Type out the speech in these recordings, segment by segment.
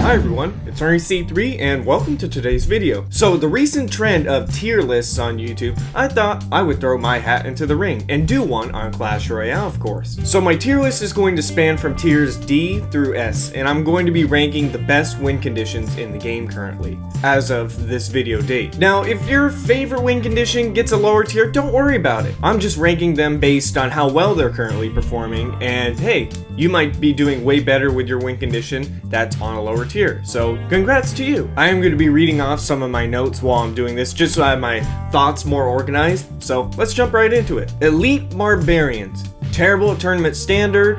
Hi everyone, it's REC3 and welcome to today's video. So the recent trend of tier lists on YouTube, I thought I would throw my hat into the ring and do one on Clash Royale, of course. So my tier list is going to span from tiers D through S, and I'm going to be ranking the best win conditions in the game currently, as of this video date. Now, if your favorite win condition gets a lower tier, don't worry about it. I'm just ranking them based on how well they're currently performing, and hey, you might be doing way better with your win condition that's on a lower tier. So congrats to you. I am going to be reading off some of my notes while I'm doing this just so I have my thoughts more organized. So let's jump right into it. Elite Barbarians. Terrible at tournament standard,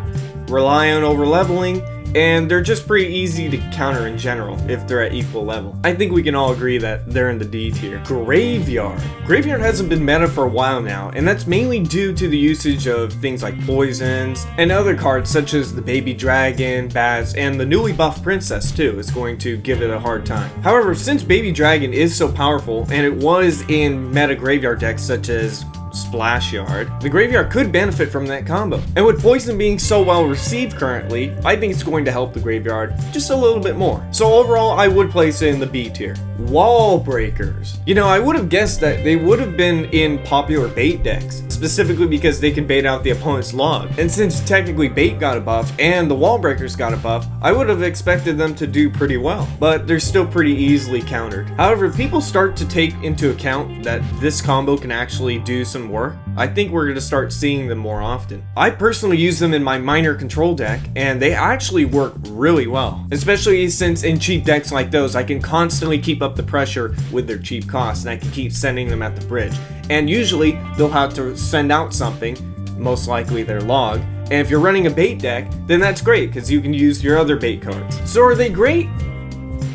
rely on over leveling, and they're just pretty easy to counter in general if they're at equal level. I think we can all agree that they're in the D tier. Graveyard. Graveyard hasn't been meta for a while now, and that's mainly due to the usage of things like poisons and other cards such as the Baby Dragon, Baz, and the newly buffed Princess too is going to give it a hard time. However, since Baby Dragon is so powerful, and it was in meta graveyard decks such as Splash Yard, the graveyard could benefit from that combo. And with poison being so well received currently, I think it's going to help the graveyard just a little bit more. So overall, I would place it in the B tier. Wall breakers. You know, I would have guessed that they would have been in popular bait decks, specifically because they can bait out the opponent's log. And since technically bait got a buff and the wall breakers got a buff, I would have expected them to do pretty well, but they're still pretty easily countered. However, if people start to take into account that this combo can actually do some work, I think we're going to start seeing them more often. I personally use them in my minor control deck, and they actually work really well, especially since in cheap decks like those, I can constantly keep up the pressure with their cheap costs, and I can keep sending them at the bridge. And usually, they'll have to send out something, most likely their log, and if you're running a bait deck, then that's great, because you can use your other bait cards. So are they great?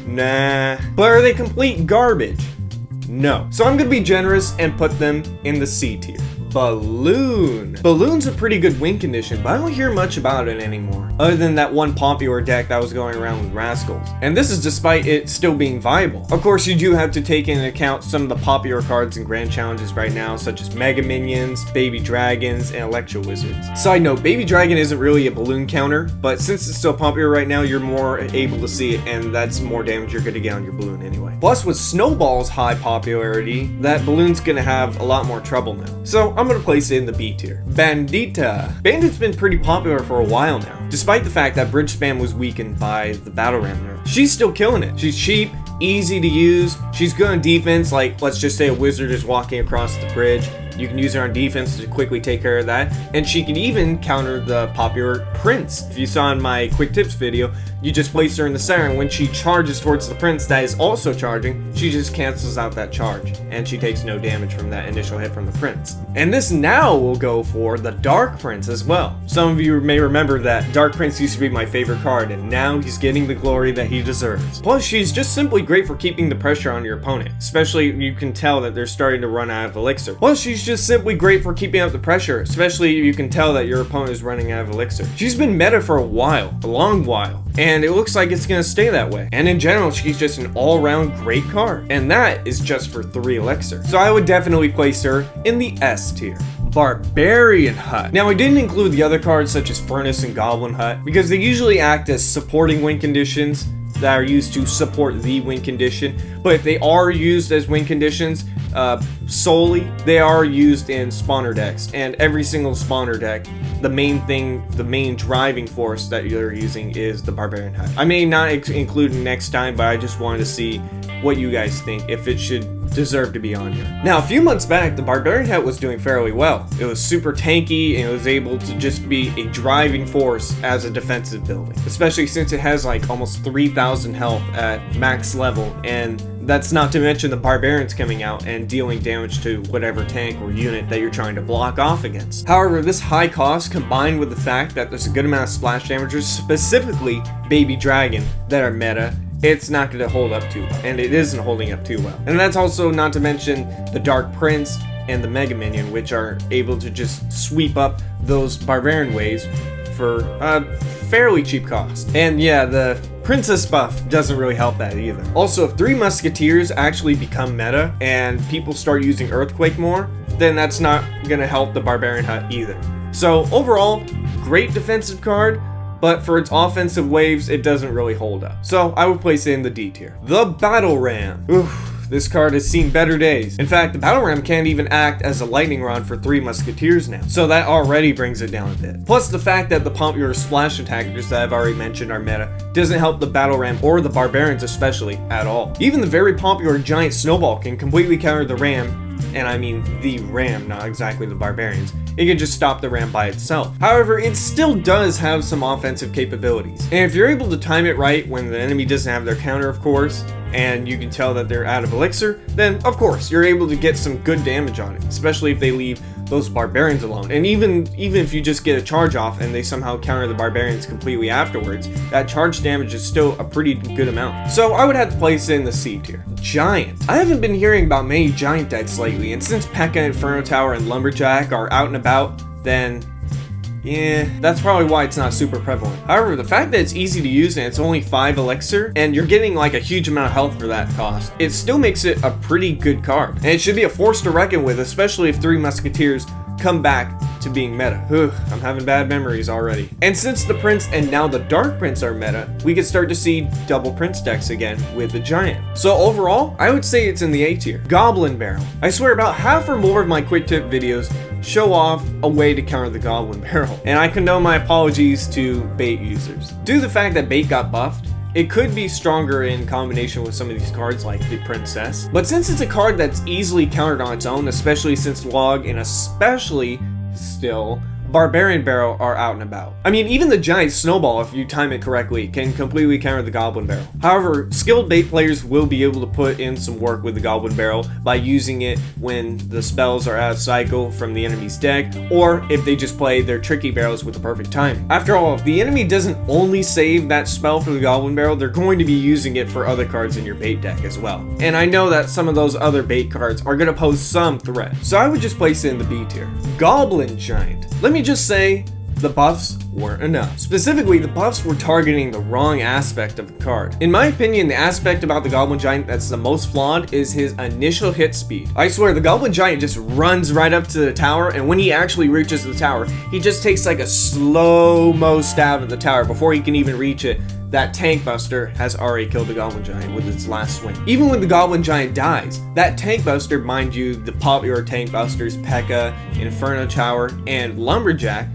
Nah. But are they complete garbage? No. So I'm gonna be generous and put them in the C tier. Balloon. Balloon's a pretty good win condition, but I don't hear much about it anymore, other than that one popular deck that was going around with Rascals. And this is despite it still being viable. Of course, you do have to take into account some of the popular cards in Grand Challenges right now, such as Mega Minions, Baby Dragons, and Electro Wizards. Side note, Baby Dragon isn't really a balloon counter, but since it's still popular right now, you're more able to see it, and that's more damage you're gonna get on your balloon anyway. Plus, with Snowball's high popularity, that balloon's gonna have a lot more trouble now. So I'm gonna place it in the B tier. Bandita. Bandit's been pretty popular for a while now, despite the fact that bridge spam was weakened by the Battle Ram nerf. She's still killing it. She's cheap, easy to use, she's good on defense, like let's just say a wizard is walking across the bridge. You can use her on defense to quickly take care of that, and she can even counter the popular Prince. If you saw in my quick tips video, you just place her in the center, and when she charges towards the Prince that is also charging, she just cancels out that charge, and she takes no damage from that initial hit from the Prince. And this now will go for the Dark Prince as well. Some of you may remember that Dark Prince used to be my favorite card, and now he's getting the glory that he deserves. Plus, she's just simply great for keeping the pressure on your opponent, especially you can tell that they're starting to run out of elixir. Plus, she's just simply great for keeping up the pressure, especially if you can tell that your opponent is running out of elixir. She's been meta for a while, a long while, and it looks like it's gonna stay that way. And in general, she's just an all-around great card, and that is just for 3 elixir. So I would definitely place her in the S tier. Barbarian Hut. Now, I didn't include the other cards such as Furnace and Goblin Hut because they usually act as supporting win conditions that are used to support the win condition, but if they are used as win conditions solely, they are used in spawner decks, and every single spawner deck, the main driving force that you're using is the Barbarian Hut. I may not include it next time, but I just wanted to see what you guys think, if it should deserve to be on here. Now, a few months back, the Barbarian Hut was doing fairly well. It was super tanky, and it was able to just be a driving force as a defensive building, especially since it has like almost 3,000 health at max level, and that's not to mention the Barbarians coming out and dealing damage to whatever tank or unit that you're trying to block off against. However, this high cost combined with the fact that there's a good amount of splash damagers, specifically Baby Dragon, that are meta, it's not going to hold up too well, and it isn't holding up too well. And that's also not to mention the Dark Prince and the Mega Minion, which are able to just sweep up those Barbarian waves for a fairly cheap cost. And yeah, the Princess buff doesn't really help that either. Also, if 3 Musketeers actually become meta and people start using Earthquake more, then that's not going to help the Barbarian Hut either. So overall, great defensive card, but for its offensive waves, it doesn't really hold up. So I would place it in the D tier. The Battle Ram. Oof. This card has seen better days. In fact, the Battle Ram can't even act as a lightning rod for 3 musketeers now, so that already brings it down a bit. Plus the fact that the popular splash attackers that I've already mentioned are meta doesn't help the Battle Ram or the Barbarians especially at all. Even the very popular Giant Snowball can completely counter the Ram, and I mean the Ram, not exactly the Barbarians. It can just stop the Ram by itself. However, it still does have some offensive capabilities. And if you're able to time it right when the enemy doesn't have their counter, of course, and you can tell that they're out of elixir, then of course you're able to get some good damage on it, especially if they leave those Barbarians alone. And even if you just get a charge off and they somehow counter the Barbarians completely afterwards, that charge damage is still a pretty good amount. So I would have to place it in the C tier. Giant. I haven't been hearing about many Giant decks lately, and since Pekka, Inferno Tower, and Lumberjack are out and about, then yeah, that's probably why it's not super prevalent. However, the fact that it's easy to use and it's only 5 elixir, and you're getting like a huge amount of health for that cost, it still makes it a pretty good card. And it should be a force to reckon with, especially if 3 musketeers come back to being meta. I'm having bad memories already. And since the Prince and now the Dark Prince are meta, we can start to see double Prince decks again with the Giant. So overall, I would say it's in the A tier. Goblin Barrel. I swear about half or more of my quick tip videos show off a way to counter the Goblin Barrel. And I condone my apologies to bait users. Due to the fact that bait got buffed, it could be stronger in combination with some of these cards like the Princess, but since it's a card that's easily countered on its own, especially since Log and especially still Barbarian Barrel are out and about. I mean, even the Giant Snowball, if you time it correctly, can completely counter the Goblin Barrel. However, skilled bait players will be able to put in some work with the Goblin Barrel by using it when the spells are out of cycle from the enemy's deck, or if they just play their tricky barrels with the perfect timing. After all, if the enemy doesn't only save that spell for the Goblin Barrel, they're going to be using it for other cards in your bait deck as well. And I know that some of those other bait cards are going to pose some threat, so I would just place it in the B tier. Goblin Giant. Let me just say, the buffs weren't enough. Specifically, the buffs were targeting the wrong aspect of the card. In my opinion, the aspect about the Goblin Giant that's the most flawed is his initial hit speed. I swear, the Goblin Giant just runs right up to the tower, and when he actually reaches the tower, he just takes like a slow-mo stab at the tower before he can even reach it. That Tank Buster has already killed the Goblin Giant with its last swing. Even when the Goblin Giant dies, that Tank Buster, mind you, the popular Tank Busters, Pekka, Inferno Tower, and Lumberjack,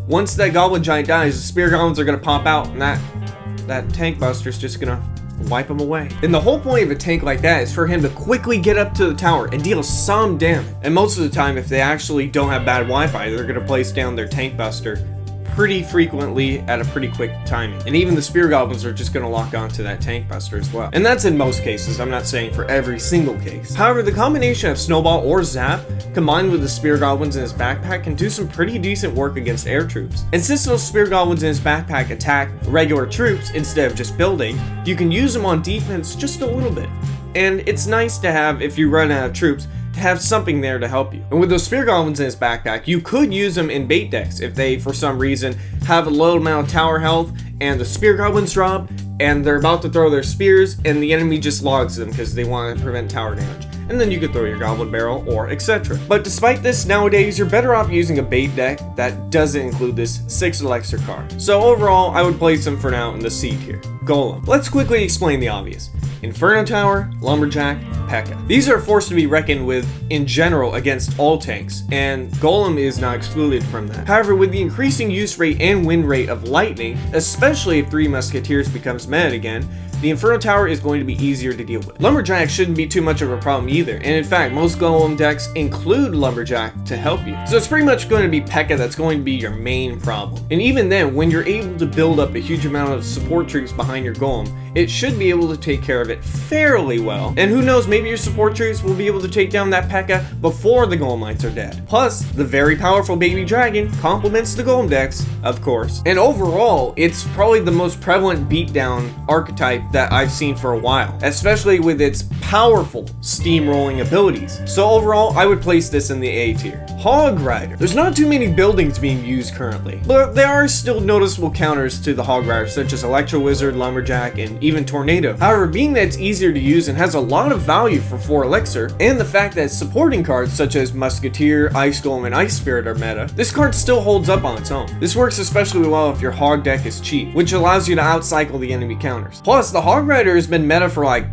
once that Goblin Giant dies, the Spear Goblins are gonna pop out, and that Tank Buster's just gonna wipe them away. And the whole point of a tank like that is for him to quickly get up to the tower and deal some damage. And most of the time, if they actually don't have bad Wi-Fi, they're gonna place down their Tank Buster pretty frequently at a pretty quick timing. And even the Spear Goblins are just gonna lock onto that Tank Buster as well. And that's in most cases, I'm not saying for every single case. However, the combination of Snowball or Zap combined with the Spear Goblins in his backpack can do some pretty decent work against air troops. And since those Spear Goblins in his backpack attack regular troops instead of just building, you can use them on defense just a little bit. And it's nice to have, if you run out of troops, to have something there to help you. And with those Spear Goblins in his backpack, you could use them in bait decks if they, for some reason, have a low amount of tower health and the Spear Goblins drop and they're about to throw their spears and the enemy just logs them because they want to prevent tower damage. And then you could throw your Goblin Barrel or etc. But despite this, nowadays you're better off using a bait deck that doesn't include this 6 elixir card. So overall, I would place them for now in the C tier. Golem. Let's quickly explain the obvious. Inferno Tower, Lumberjack, Pekka. These are a force to be reckoned with in general against all tanks, and Golem is not excluded from that. However, with the increasing use rate and win rate of Lightning, especially if 3 Musketeers becomes meta again, the Inferno Tower is going to be easier to deal with. Lumberjack shouldn't be too much of a problem either, and in fact, most Golem decks include Lumberjack to help you. So it's pretty much going to be Pekka that's going to be your main problem. And even then, when you're able to build up a huge amount of support troops behind your Golem, it should be able to take care of it fairly well. And who knows, maybe your support troops will be able to take down that Pekka before the Golemites are dead. Plus, the very powerful Baby Dragon complements the Golem decks, of course. And overall, it's probably the most prevalent beatdown archetype that I've seen for a while, especially with its powerful steamrolling abilities. So overall, I would place this in the A tier. Hog Rider. There's not too many buildings being used currently, but there are still noticeable counters to the Hog Rider, such as Electro Wizard, Lumberjack, and even Tornado. However, being that it's easier to use and has a lot of value for 4 elixir, and the fact that supporting cards such as Musketeer, Ice Golem, and Ice Spirit are meta, this card still holds up on its own. This works especially well if your Hog deck is cheap, which allows you to outcycle the enemy counters. Plus, the Hog Rider has been meta for like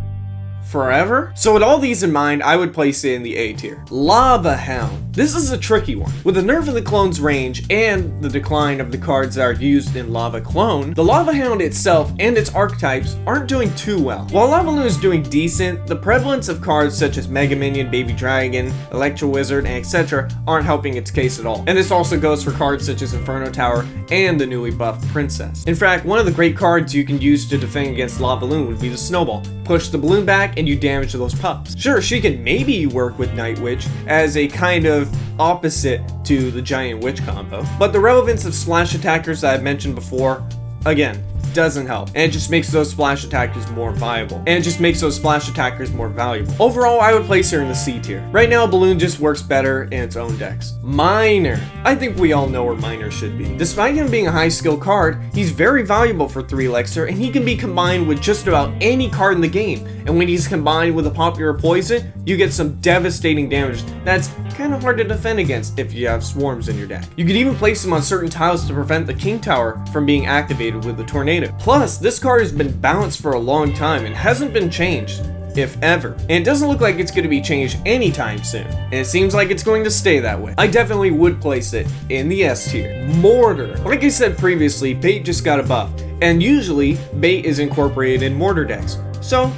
forever. So with all these in mind, I would place it in the A tier. Lava Hound. This is a tricky one. With the nerf of the clone's range and the decline of the cards that are used in Lava Clone, the Lava Hound itself and its archetypes aren't doing too well. While Lava Loon is doing decent, the prevalence of cards such as Mega Minion, Baby Dragon, Electro Wizard, and etc. aren't helping its case at all. And this also goes for cards such as Inferno Tower and the newly buffed Princess. In fact, one of the great cards you can use to defend against Lava Loon would be the Snowball. Push the balloon back and you damage those pups. Sure, she can maybe work with Night Witch as a kind of opposite to the Giant Witch combo, but the relevance of splash attackers that I've mentioned before, again, doesn't help, and it just makes those splash attackers more viable, and it just makes those splash attackers more valuable. Overall, I would place her in the C tier. Right now, Balloon just works better in its own decks. Miner. I think we all know where Miner should be. Despite him being a high skill card, he's very valuable for 3 elixir, and he can be combined with just about any card in the game. And when he's combined with a popular poison, you get some devastating damage that's kind of hard to defend against if you have swarms in your deck. You could even place him on certain tiles to prevent the King Tower from being activated with the Tornado. Plus, this card has been balanced for a long time and hasn't been changed, if ever. And it doesn't look like it's going to be changed anytime soon. And it seems like it's going to stay that way. I definitely would place it in the S tier. Mortar. Like I said previously, bait just got a buff. And usually, bait is incorporated in mortar decks. So,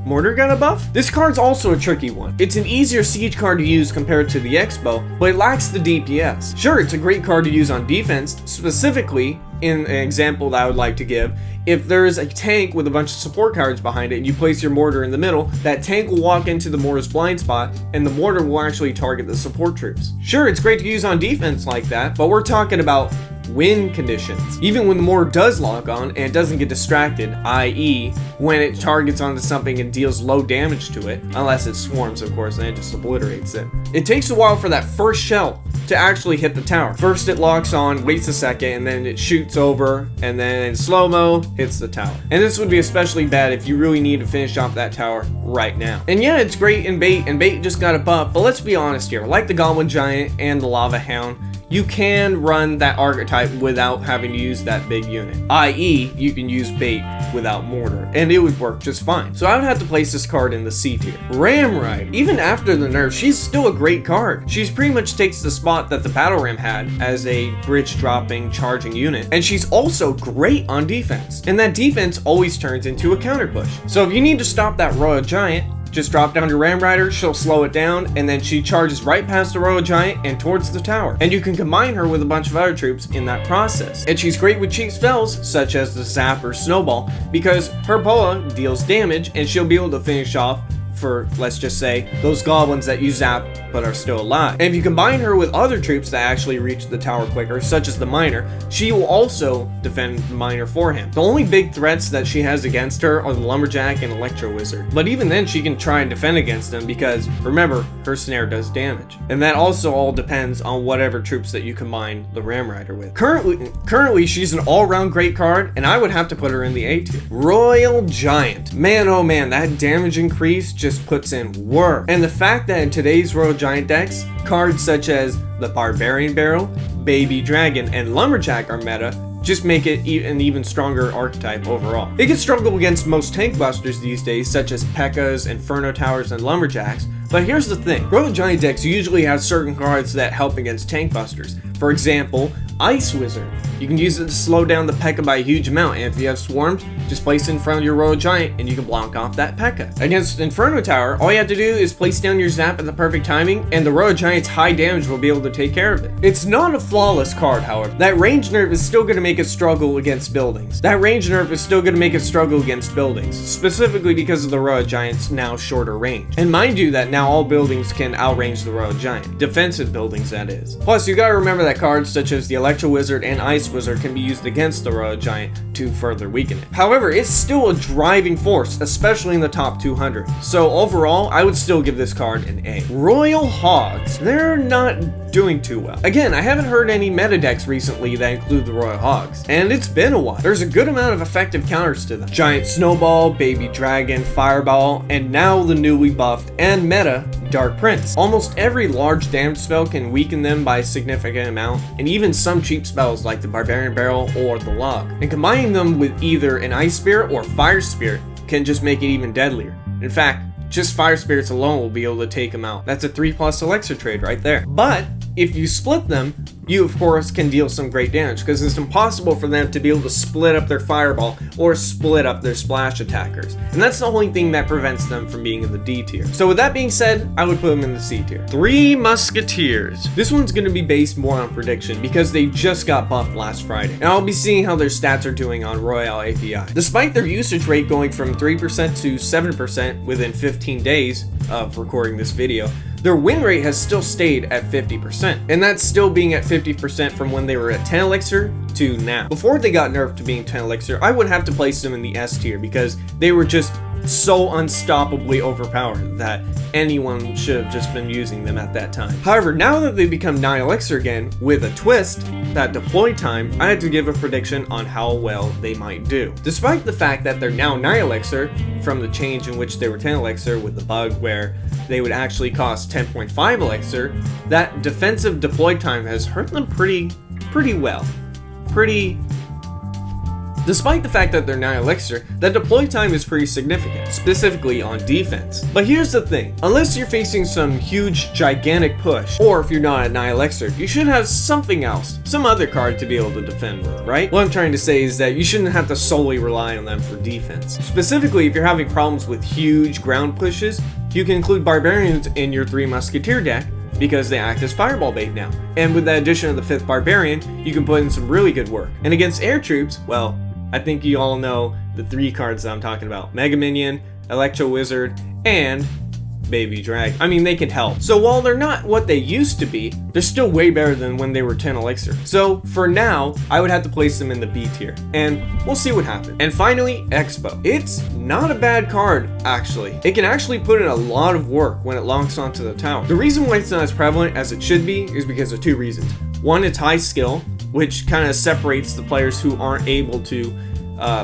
Mortar got a buff? This card's also a tricky one. It's an easier siege card to use compared to the Expo, but it lacks the DPS. Sure, it's a great card to use on defense, specifically in an example that I would like to give. If there's a tank with a bunch of support cards behind it and you place your mortar in the middle, that tank will walk into the mortar's blind spot and the mortar will actually target the support troops. Sure, it's great to use on defense like that, but we're talking about win conditions. Even when the mortar does lock on and it doesn't get distracted, i.e. when it targets onto something and deals low damage to it, unless it swarms of course and it just obliterates it. It takes a while for that first shell to actually hit the tower. First it locks on, waits a second, and then it shoots over, and then in slow-mo, hits the tower. And this would be especially bad if you really need to finish off that tower right now. And yeah, it's great in bait, and bait just got a buff, but let's be honest here, like the Goblin Giant and the Lava Hound, you can run that archetype without having to use that big unit. I.e., you can use bait without mortar, and it would work just fine. So I would have to place this card in the C tier. Ram Rider. Even after the nerf, she's still a great card. She's pretty much takes the spot that the Battle Ram had as a bridge dropping, charging unit, and she's also great on defense. And that defense always turns into a counter push. So if you need to stop that Royal Giant, just drop down your Ram Rider, she'll slow it down, and then she charges right past the Royal Giant and towards the tower. And you can combine her with a bunch of other troops in that process. And she's great with cheap spells, such as the Zap or Snowball, because her Poa deals damage, and she'll be able to finish off for, let's just say, those goblins that you zap but are still alive. And if you combine her with other troops that actually reach the tower quicker, such as the Miner, she will also defend the Miner for him. The only big threats that she has against her are the Lumberjack and Electro Wizard. But even then, she can try and defend against them because, remember, her snare does damage. And that also all depends on whatever troops that you combine the Ram Rider with. Currently, she's an all-round great card, and I would have to put her in the A tier. Royal Giant. Man, oh man, that damage increase just puts in work. And the fact that in today's Royal Giant decks, cards such as the Barbarian Barrel, Baby Dragon, and Lumberjack are meta just make it an even stronger archetype overall. It can struggle against most tank busters these days, such as Pekkas, Inferno Towers, and Lumberjacks, but here's the thing. Royal Giant decks usually have certain cards that help against tank busters. For example, Ice Wizard. You can use it to slow down the Pekka by a huge amount, and if you have swarms, just place it in front of your Royal Giant and you can block off that Pekka. Against Inferno Tower, all you have to do is place down your Zap at the perfect timing, and the Royal Giant's high damage will be able to take care of it. It's not a flawless card, however. That range nerf is still going to make it struggle against buildings. Specifically because of the Royal Giant's now shorter range. And mind you that now all buildings can outrange the Royal Giant. Defensive buildings, that is. Plus, you gotta remember that cards such as the Electro Wizard and Ice Wizard can be used against the Royal Giant to further weaken it. However, it's still a driving force, especially in the top 200. So overall, I would still give this card an A. Royal Hogs. They're not doing too well. Again, I haven't heard any meta decks recently that include the Royal Hogs, and it's been a while. There's a good amount of effective counters to them. Giant Snowball, Baby Dragon, Fireball, and now the newly buffed and meta Dark Prince. Almost every large damage spell can weaken them by a significant amount, and even some cheap spells like the Barbarian Barrel or the Log. And combining them with either an Ice Spirit or Fire Spirit can just make it even deadlier. In fact, just Fire Spirits alone will be able to take them out. That's a 3+ elixir trade right there. But if you split them, you of course can deal some great damage, because it's impossible for them to be able to split up their Fireball or split up their splash attackers. And that's the only thing that prevents them from being in the D tier. So with that being said, I would put them in the C tier. Three Musketeers. This one's going to be based more on prediction because they just got buffed last Friday. And I'll be seeing how their stats are doing on Royale API. Despite their usage rate going from 3% to 7% within 15 days of recording this video, their win rate has still stayed at 50%, and that's still being at 50% from when they were at 10 elixir to now. Before they got nerfed to being 10 elixir, I would have to place them in the S tier because they were just so unstoppably overpowered that anyone should have just been using them at that time. However, now that they become 9 elixir again, with a twist, that deploy time, I had to give a prediction on how well they might do. Despite the fact that they're now 9 elixir, from the change in which they were 10 elixir with the bug where they would actually cost 10.5 elixir, that defensive deploy time has hurt them pretty well. Despite the fact that they're 9 elixir, that deploy time is pretty significant, specifically on defense. But here's the thing, unless you're facing some huge, gigantic push, or if you're not at 9 elixir, you should have something else, some other card to be able to defend with, right? What I'm trying to say is that you shouldn't have to solely rely on them for defense. Specifically, if you're having problems with huge ground pushes, you can include Barbarians in your 3 Musketeer deck, because they act as fireball bait now. And with the addition of the 5th Barbarian, you can put in some really good work. And against air troops, well, I think you all know the 3 cards that I'm talking about. Mega Minion, Electro Wizard, and Baby Dragon. I mean, they can help. So while they're not what they used to be, they're still way better than when they were 10 elixir. So for now, I would have to place them in the B tier, and we'll see what happens. And finally, Expo. It's not a bad card, actually. It can actually put in a lot of work when it locks onto the tower. The reason why it's not as prevalent as it should be is because of 2 reasons. One, it's high skill, which kind of separates the players who aren't able to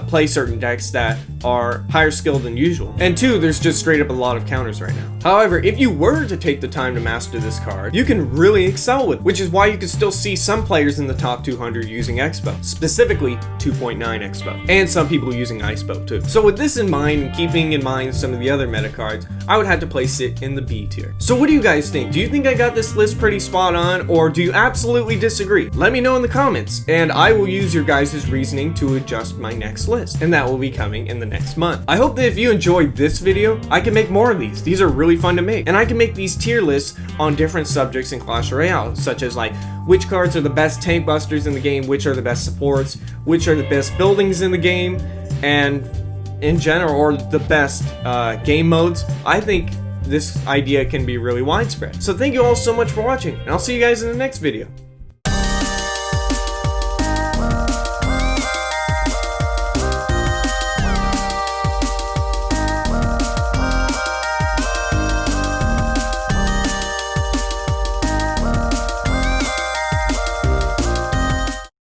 play certain decks that are higher skilled than usual. And 2, there's just straight up a lot of counters right now. However, if you were to take the time to master this card, you can really excel with it, which is why you can still see some players in the top 200 using Expo, specifically 2.9 Expo, and some people using Icepo too. So with this in mind, and keeping in mind some of the other meta cards, I would have to place it in the B tier. So what do you guys think? Do you think I got this list pretty spot on, or do you absolutely disagree? Let me know in the comments, and I will use your guys' reasoning to adjust my next list, and that will be coming in the next month. I hope that if you enjoyed this video, I can make more of these. These are really fun to make, and I can make these tier lists on different subjects in Clash Royale, such as like which cards are the best tank busters in the game, which are the best supports, which are the best buildings in the game, and in general, or the best game modes. I think this idea can be really widespread. So thank you all so much for watching, and I'll see you guys in the next video.